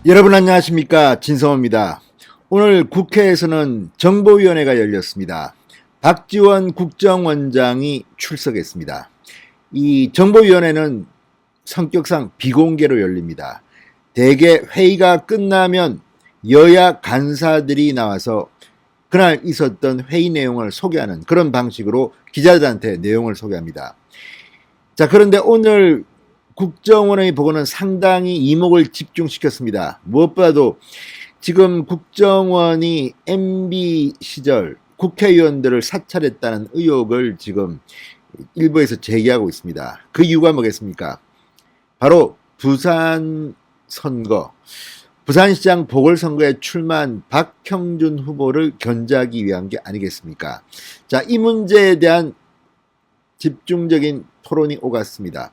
여러분 안녕하십니까, 진성호입니다. 오늘 국회에서는 정보위원회가 열렸습니다. 박지원 국정원장이 출석했습니다. 이 정보위원회는 성격상 비공개로 열립니다. 대개 회의가 끝나면 여야 간사들이 나와서 그날 있었던 회의 내용을 소개하는 그런 방식으로 기자들한테 내용을 소개합니다. 자, 그런데 오늘 국정원의 보고는 상당히 이목을 집중시켰습니다. 무엇보다도 지금 국정원이 MB 시절 국회의원들을 사찰했다는 의혹을 지금 일부에서 제기하고 있습니다. 그 이유가 뭐겠습니까? 바로 부산 선거, 부산시장 보궐선거에 출마한 박형준 후보를 견제하기 위한 게 아니겠습니까? 자, 이 문제에 대한 집중적인 토론이 오갔습니다.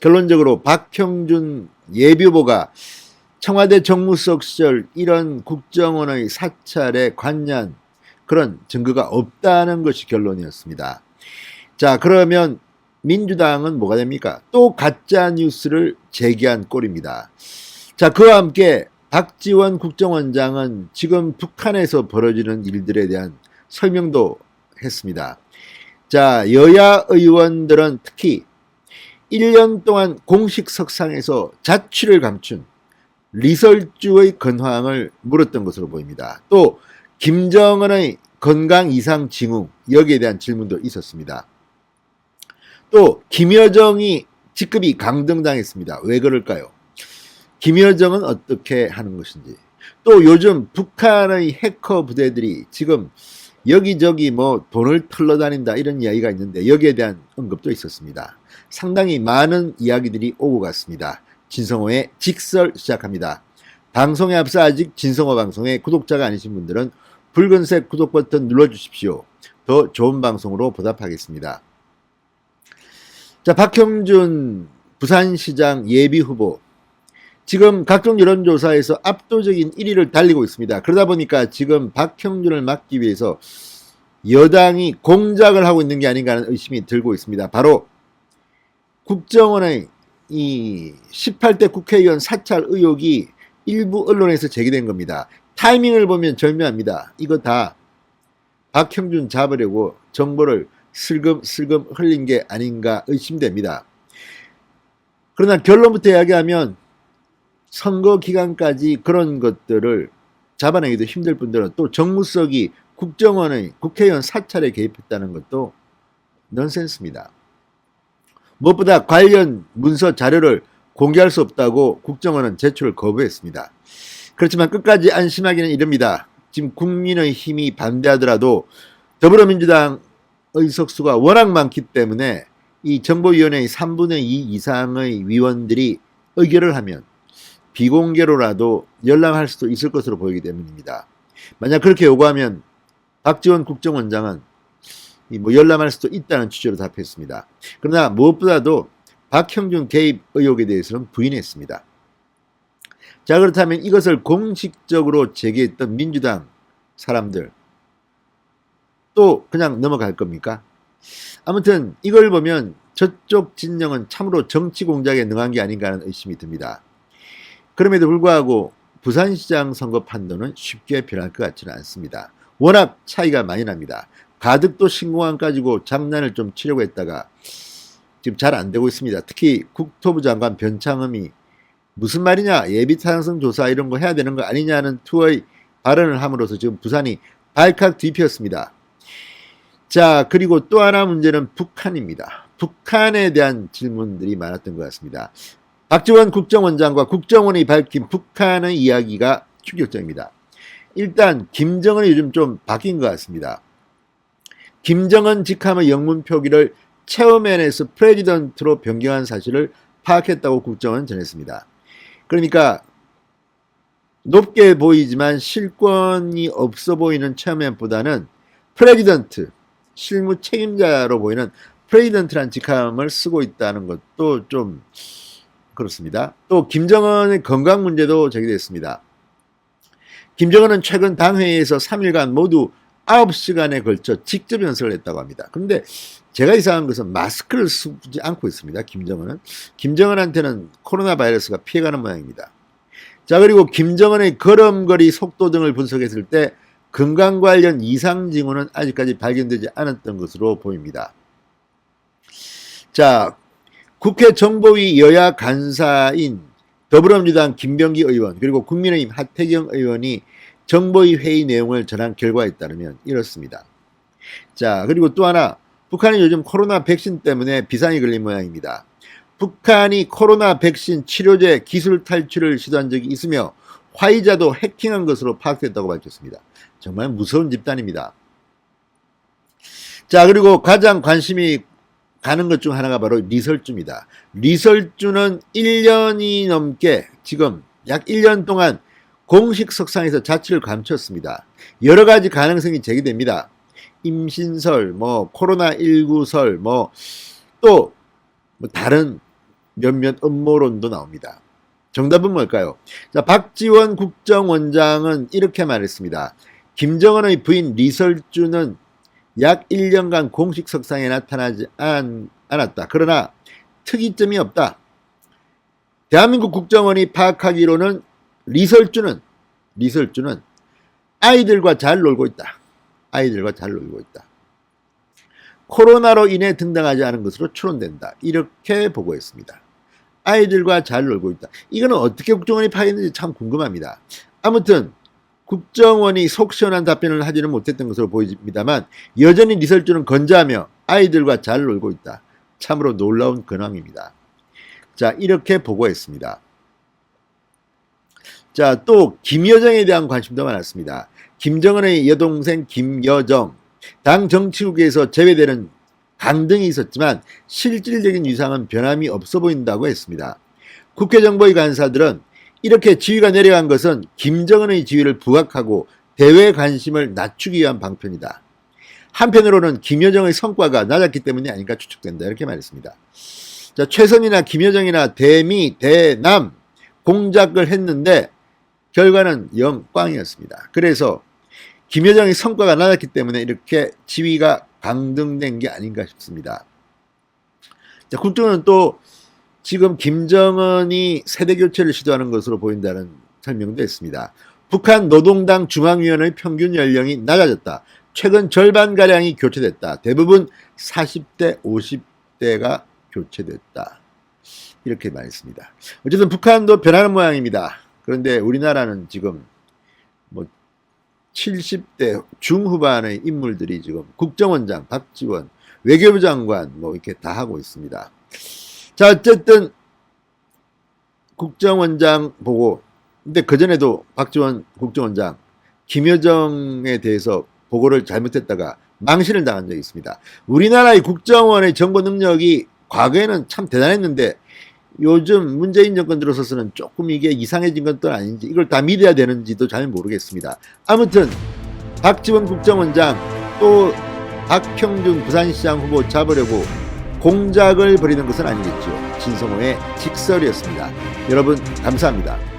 결론적으로 박형준 예비후보가 청와대 정무수석 시절 이런 국정원의 사찰에 관여한 그런 증거가 없다는 것이 결론이었습니다. 자, 그러면 민주당은 뭐가 됩니까? 또 가짜 뉴스를 제기한 꼴입니다. 자, 그와 함께 박지원 국정원장은 지금 북한에서 벌어지는 일들에 대한 설명도 했습니다. 자, 여야 의원들은 특히 1년 동안 공식 석상에서 자취를 감춘 리설주의 근황을 물었던 것으로 보입니다. 또 김정은의 건강 이상 징후 여기에 대한 질문도 있었습니다. 또 김여정이 직급이 강등당했습니다. 왜 그럴까요? 김여정은 어떻게 하는 것인지, 또 요즘 북한의 해커 부대들이 지금 여기저기 뭐 돈을 털러 다닌다 이런 이야기가 있는데 여기에 대한 언급도 있었습니다. 상당히 많은 이야기들이 오고 갔습니다. 진성호의 직설 시작합니다. 방송에 앞서 아직 진성호 방송의 구독자가 아니신 분들은 붉은색 구독 버튼 눌러주십시오. 더 좋은 방송으로 보답하겠습니다. 자, 박형준 부산시장 예비후보, 지금 각종 여론조사에서 압도적인 1위를 달리고 있습니다. 그러다 보니까 지금 박형준을 막기 위해서 여당이 공작을 하고 있는 게 아닌가 하는 의심이 들고 있습니다. 바로 국정원의 이 18대 국회의원 사찰 의혹이 일부 언론에서 제기된 겁니다. 타이밍을 보면 절묘합니다. 이거 다 박형준 잡으려고 정보를 슬금슬금 흘린 게 아닌가 의심됩니다. 그러나 결론부터 이야기하면 선거 기간까지 그런 것들을 잡아내기도 힘들 뿐더러 또 정무수석이 국정원의 국회의원 사찰에 개입했다는 것도 넌센스입니다. 무엇보다 관련 문서 자료를 공개할 수 없다고 국정원은 제출을 거부했습니다. 그렇지만 끝까지 안심하기는 이릅니다. 지금 국민의힘이 반대하더라도 더불어민주당 의석수가 워낙 많기 때문에 이 정보위원회의 3분의 2 이상의 위원들이 의결을 하면 비공개로라도 연락할 수도 있을 것으로 보이기 때문입니다. 만약 그렇게 요구하면 박지원 국정원장은 열람할 수도 있다는 취지로 답했습니다. 그러나 무엇보다도 박형준 개입 의혹에 대해서는 부인했습니다. 자, 그렇다면 이것을 공식적으로 제기했던 민주당 사람들 또 그냥 넘어갈 겁니까? 아무튼 이걸 보면 저쪽 진영은 참으로 정치 공작에 능한 게 아닌가 하는 의심이 듭니다. 그럼에도 불구하고 부산시장 선거 판도는 쉽게 변할 것 같지는 않습니다. 워낙 차이가 많이 납니다. 가덕도 신공항 가지고 장난을 좀 치려고 했다가 지금 잘 안 되고 있습니다. 특히 국토부 장관 변창흠이 무슨 말이냐, 예비 타당성 조사 이런 거 해야 되는 거 아니냐는 투의 발언을 함으로써 지금 부산이 발칵 뒤피었습니다. 자, 그리고 또 하나 문제는 북한입니다. 북한에 대한 질문들이 많았던 것 같습니다. 박지원 국정원장과 국정원이 밝힌 북한의 이야기가 충격적입니다. 일단 김정은이 요즘 좀 바뀐 것 같습니다. 김정은 직함의 영문 표기를 체어맨에서 프레지던트로 변경한 사실을 파악했다고 국정원은 전했습니다. 그러니까 높게 보이지만 실권이 없어 보이는 체어맨보다는 프레지던트, 실무 책임자로 보이는 프레지던트란 직함을 쓰고 있다는 것도 좀 그렇습니다. 또 김정은의 건강 문제도 제기됐습니다. 김정은은 최근 당회의에서 3일간 모두 9시간에 걸쳐 직접 연설을 했다고 합니다. 그런데 제가 이상한 것은 마스크를 쓰지 않고 있습니다. 김정은한테는 코로나 바이러스가 피해가는 모양입니다. 자, 그리고 김정은의 걸음걸이 속도 등을 분석했을 때 건강 관련 이상 징후는 아직까지 발견되지 않았던 것으로 보입니다. 자, 국회 정보위 여야 간사인 더불어민주당 김병기 의원 그리고 국민의힘 하태경 의원이 정보위 회의 내용을 전한 결과에 따르면 이렇습니다. 자, 그리고 또 하나, 북한이 요즘 코로나 백신 때문에 비상이 걸린 모양입니다. 북한이 코로나 백신 치료제 기술 탈취를 시도한 적이 있으며 화이자도 해킹한 것으로 파악됐다고 밝혔습니다. 정말 무서운 집단입니다. 자, 그리고 가장 관심이 가는 것 중 하나가 바로 리설주입니다. 리설주는 1년이 넘게 지금 약 1년 동안 공식 석상에서 자취를 감췄습니다. 여러 가지 가능성이 제기됩니다. 임신설, 코로나19설, 또 다른 몇몇 음모론도 나옵니다. 정답은 뭘까요? 자, 박지원 국정원장은 이렇게 말했습니다. 김정은의 부인 리설주는 약 1년간 공식 석상에 나타나지 않았다. 그러나 특이점이 없다. 대한민국 국정원이 파악하기로는 리설주는 아이들과 잘 놀고 있다. 아이들과 잘 놀고 있다. 코로나로 인해 등장하지 않은 것으로 추론된다. 이렇게 보고했습니다. 아이들과 잘 놀고 있다. 이거는 어떻게 국정원이 파악했는지 참 궁금합니다. 아무튼 국정원이 속 시원한 답변을 하지는 못했던 것으로 보입니다만 여전히 리설주는 건재하며 아이들과 잘 놀고 있다. 참으로 놀라운 근황입니다. 자, 이렇게 보고했습니다. 자, 또 김여정에 대한 관심도 많았습니다. 김정은의 여동생 김여정, 당 정치국에서 제외되는 강등이 있었지만 실질적인 위상은 변함이 없어 보인다고 했습니다. 국회 정보위 간사들은 이렇게 지위가 내려간 것은 김정은의 지위를 부각하고 대외 관심을 낮추기 위한 방편이다. 한편으로는 김여정의 성과가 낮았기 때문이 아닌가 추측된다. 이렇게 말했습니다. 자, 최선이나 김여정이나 대미, 대남 공작을 했는데 결과는 영 꽝이었습니다. 그래서 김여정의 성과가 낮았기 때문에 이렇게 지위가 강등된 게 아닌가 싶습니다. 자, 국정원은 또 지금 김정은이 세대교체를 시도하는 것으로 보인다는 설명도 했습니다. 북한 노동당 중앙위원회 평균 연령이 낮아졌다. 최근 절반가량이 교체됐다. 대부분 40대, 50대가 교체됐다. 이렇게 말했습니다. 어쨌든 북한도 변하는 모양입니다. 그런데 우리나라는 지금 70대 중후반의 인물들이 지금 국정원장, 박지원, 외교부 장관 이렇게 다 하고 있습니다. 자, 어쨌든 국정원장 보고, 근데 그전에도 박지원 국정원장 김여정에 대해서 보고를 잘못했다가 망신을 당한 적이 있습니다. 우리나라의 국정원의 정보 능력이 과거에는 참 대단했는데 요즘 문재인 정권 들어서서는 조금 이게 이상해진 건 또 아닌지, 이걸 다 믿어야 되는지도 잘 모르겠습니다. 아무튼 박지원 국정원장, 또 박형준 부산시장 후보 잡으려고 공작을 벌이는 것은 아니겠죠. 진성호의 직설이었습니다. 여러분 감사합니다.